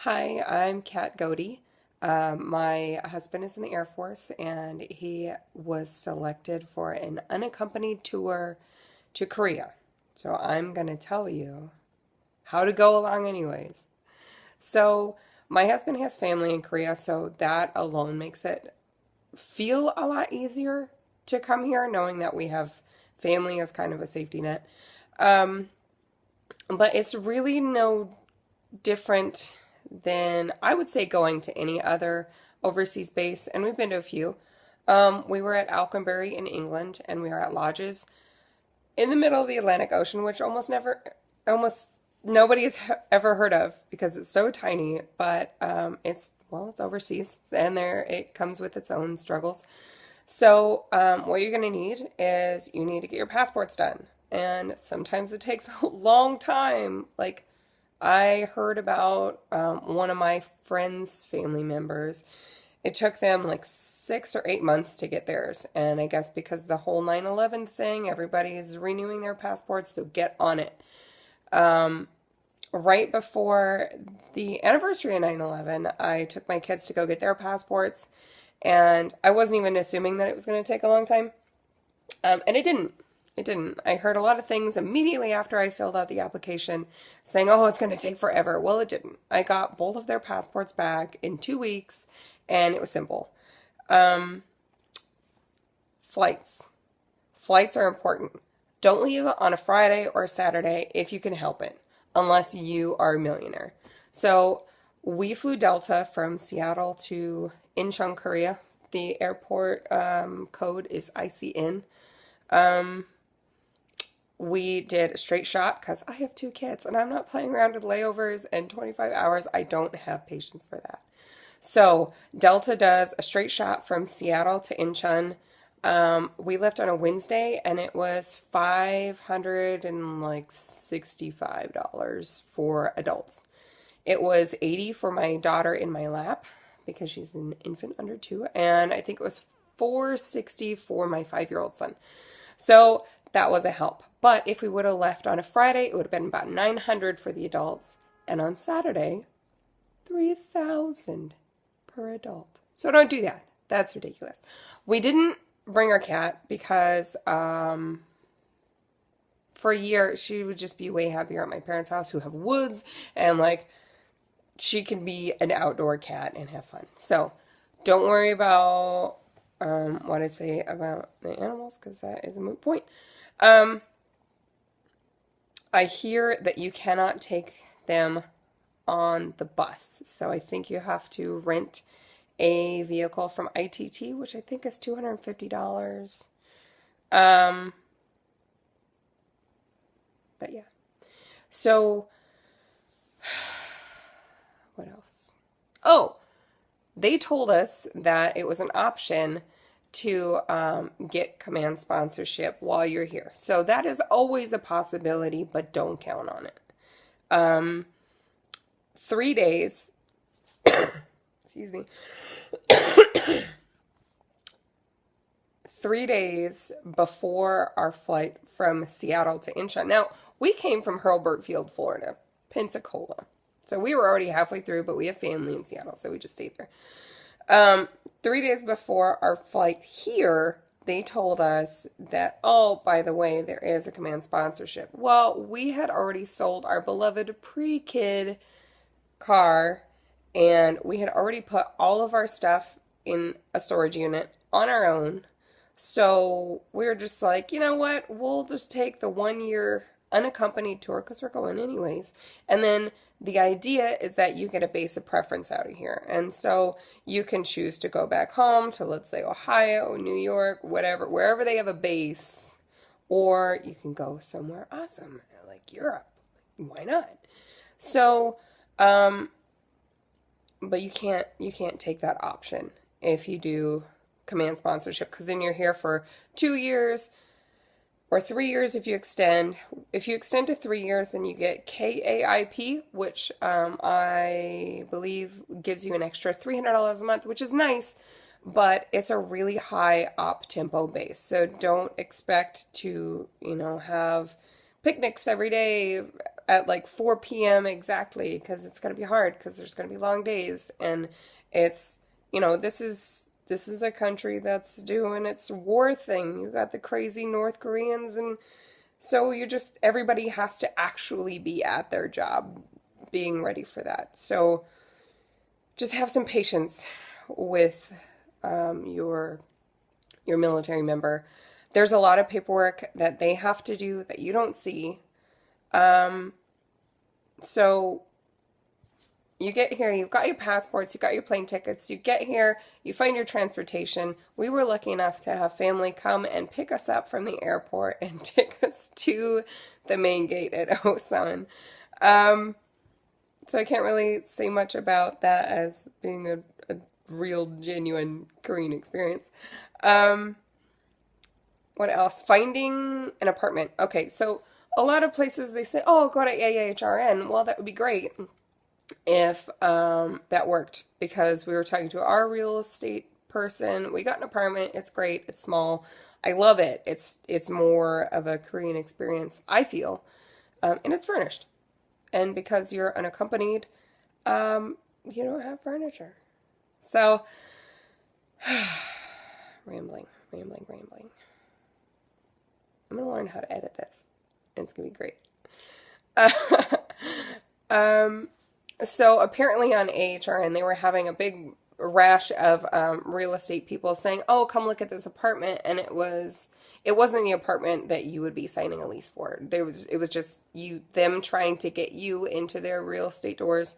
Hi, I'm Kat Godey. My husband is in the Air Force and he was selected for an unaccompanied tour to Korea. So I'm going to tell you how to go along anyways. So my husband has family in Korea, so that alone makes it feel a lot easier to come here, knowing that we have family as kind of a safety net. Um, but it's really no different than I would say going to any other overseas base, and we've been to a few. We were at Alconbury in England, and we were at lodges in the middle of the Atlantic Ocean, which almost nobody has ever heard of because it's so tiny. But it's overseas, and there it comes with its own struggles. So, what you're going to need is you need to get your passports done. And sometimes it takes a long time. Like, I heard about one of my friend's family members. It took them like 6 or 8 months to get theirs. And I guess because the whole 9/11 thing, everybody's renewing their passports, so get on it. Right before the anniversary of 9/11, I took my kids to go get their passports. And I wasn't even assuming that it was going to take a long time. And it didn't. It didn't. I heard a lot of things immediately after I filled out the application saying, oh, it's going to take forever. Well, it didn't. I got both of their passports back in 2 weeks, and it was simple. Flights. Flights are important. Don't leave on a Friday or a Saturday if you can help it, unless you are a millionaire. So we flew Delta from Seattle to Incheon, Korea. The airport code is ICN. We did a straight shot because I have 2 kids and I'm not playing around with layovers and 25 hours. I don't have patience for that. So Delta does a straight shot from Seattle to Incheon. We left on a Wednesday and it was $565 for adults. It was 80 for my daughter in my lap because she's an infant under 2, and I think it was 460 for my 5-year-old son. So that was a help. But if we would have left on a Friday, it would have been about 900 for the adults, and on Saturday, 3,000 per adult. So don't do that. That's ridiculous. We didn't bring our cat because for a year she would just be way happier at my parents' house, who have woods, and like she can be an outdoor cat and have fun. So don't worry about what I say about the animals, because that is a moot point. I hear that you cannot take them on the bus, so I think you have to rent a vehicle from ITT, which I think is $250. But yeah. So, what else? Oh, they told us that it was an option to get command sponsorship while you're here. So that is always a possibility, but don't count on it. 3 days, excuse me, 3 days before our flight from Seattle to Incheon. Now, we came from Hurlburt Field, Florida, Pensacola. So we were already halfway through, but we have family in Seattle, so we just stayed there. 3 days before our flight here, they told us that, oh, by the way, there is a command sponsorship. Well, we had already sold our beloved pre-kid car, and we had already put all of our stuff in a storage unit on our own. So we were just like, you know what? We'll just take the 1 year unaccompanied tour because we're going anyways. And then the idea is that you get a base of preference out of here. And so you can choose to go back home to, let's say, Ohio, New York, whatever, wherever they have a base, or you can go somewhere awesome like Europe. Why not? So, but you can't take that option if you do command sponsorship, because then you're here for 2 years or 3 years if you extend. If you extend to 3 years, then you get KAIP, which I believe gives you an extra $300 a month, which is nice, but it's a really high op tempo base. So don't expect to, have picnics every day at like 4 p.m. exactly because it's going to be hard because there's going to be long days. And it's, this is a country that's doing its war thing. You got the crazy North Koreans, and so everybody has to actually be at their job being ready for that. So just have some patience with your military member. There's a lot of paperwork that they have to do that you don't see. So you get here, you've got your passports, you've got your plane tickets, you get here, you find your transportation. We were lucky enough to have family come and pick us up from the airport and take us to the main gate at Osan. So I can't really say much about that as being a real, genuine Korean experience. What else? Finding an apartment. Okay, so a lot of places they say, oh, go to AHRN. Well, that would be great if that worked, because we were talking to our real estate person. We got an apartment. It's great. It's small. I love it. It's more of a Korean experience, I feel. And it's furnished. And because you're unaccompanied, you don't have furniture. So, rambling. I'm going to learn how to edit this. And it's going to be great. So apparently on AHRN, they were having a big rash of real estate people saying, oh, come look at this apartment. And it wasn't the apartment that you would be signing a lease for. It was just them trying to get you into their real estate doors.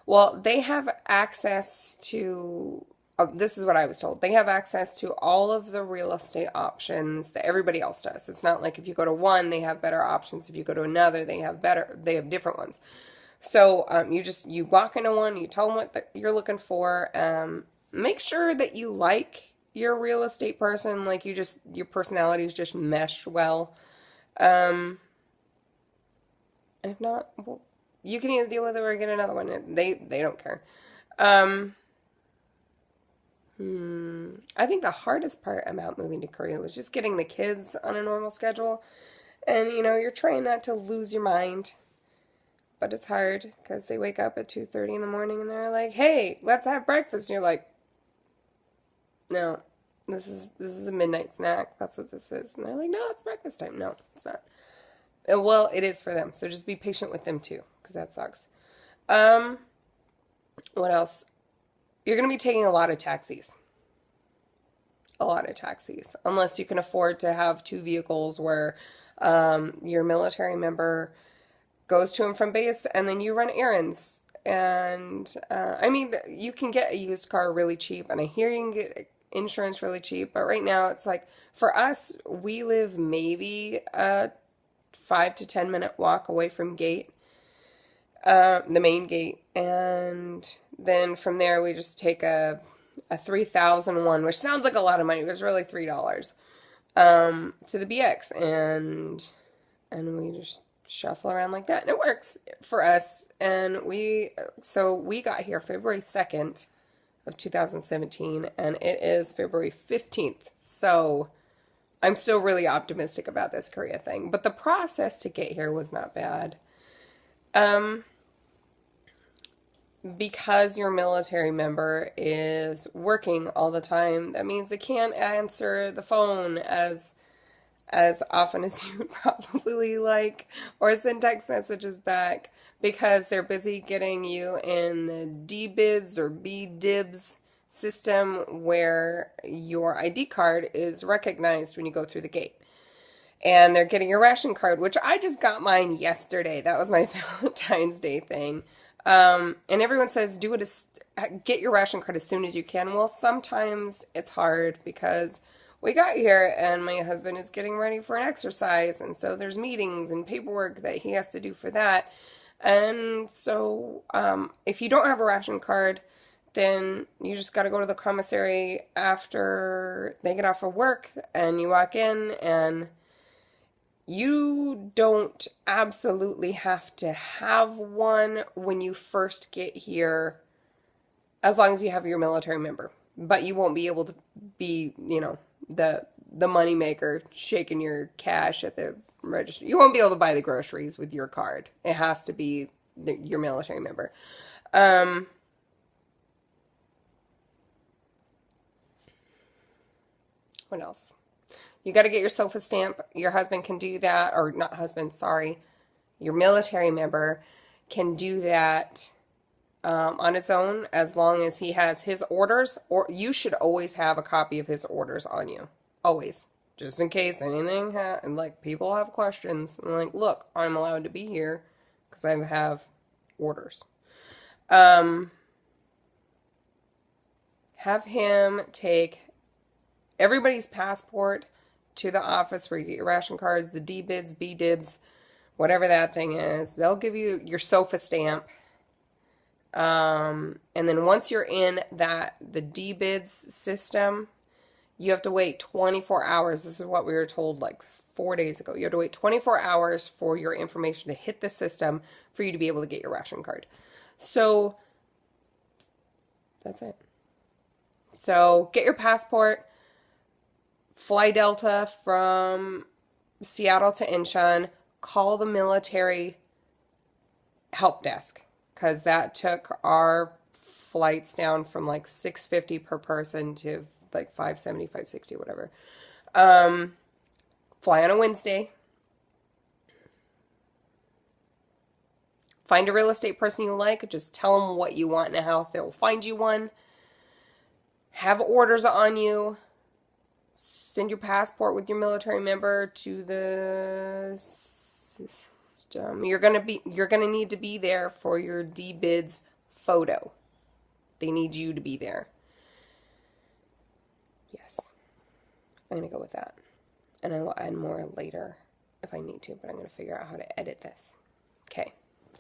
Well, they have access to, this is what I was told. They have access to all of the real estate options that everybody else does. It's not like if you go to one, they have better options. If you go to another, they have different ones. So you walk into one, you tell them what you're looking for. Make sure that you like your real estate person, like your personalities just mesh well. And if not, well, you can either deal with it or get another one. They don't care. I think the hardest part about moving to Korea was just getting the kids on a normal schedule. And, you're trying not to lose your mind. But it's hard because they wake up at 2:30 in the morning and they're like, hey, let's have breakfast. And you're like, no, this is a midnight snack. That's what this is. And they're like, no, it's breakfast time. No, it's not. Well, it is for them. So just be patient with them too, because that sucks. What else? You're going to be taking a lot of taxis. Unless you can afford to have two vehicles where your military member goes to and from base and then you run errands. And you can get a used car really cheap, and I hear you can get insurance really cheap, but right now it's like, for us, we live maybe a 5 to 10 minute walk away from gate, the main gate, and then from there we just take a 3,001, which sounds like a lot of money, but it's really $3, to the BX, and we just shuffle around like that, and it works for us. And we got here February 2nd of 2017, and it is February 15th. So I'm still really optimistic about this Korea thing, but the process to get here was not bad. Because your military member is working all the time, that means they can't answer the phone as often as you would probably like, or send text messages back, because they're busy getting you in the D-bids or B-dibs system, where your ID card is recognized when you go through the gate. And they're getting your ration card, which I just got mine yesterday. That was my Valentine's Day thing. And everyone says get your ration card as soon as you can. Well, sometimes it's hard because we got here and my husband is getting ready for an exercise, and so there's meetings and paperwork that he has to do for that. And so if you don't have a ration card, then you just got to go to the commissary after they get off of work, and you walk in, and you don't absolutely have to have one when you first get here, as long as you have your military member. But you won't be able to be, the money maker shaking your cash at the register. You won't be able to buy the groceries with your card. It has to be your military member. What else? You got to get your SOFA stamp. Your husband can do that, or not husband, sorry. Your military member can do that on his own as long as he has his orders, or you should always have a copy of his orders on you. Always. Just in case anything, like people have questions. I'm like, look, I'm allowed to be here because I have orders. Have him take everybody's passport to the office where you get your ration cards, the D-bids, B-dibs, whatever that thing is. They'll give you your SOFA stamp. And then once you're in the D-bids system, you have to wait 24 hours. This is what we were told like 4 days ago. You have to wait 24 hours for your information to hit the system for you to be able to get your ration card. So that's it. So get your passport, fly Delta from Seattle to Incheon, call the military help desk, because that took our flights down from like $650 per person to like $570, $560, whatever. Fly on a Wednesday. Find a real estate person you like. Just tell them what you want in a house. They will find you one. Have orders on you. Send your passport with your military member to the system. You're gonna need to be there for your D-bids photo. They need you to be there. Yes. I'm gonna go with that. And I will add more later if I need to, but I'm gonna figure out how to edit this. Okay.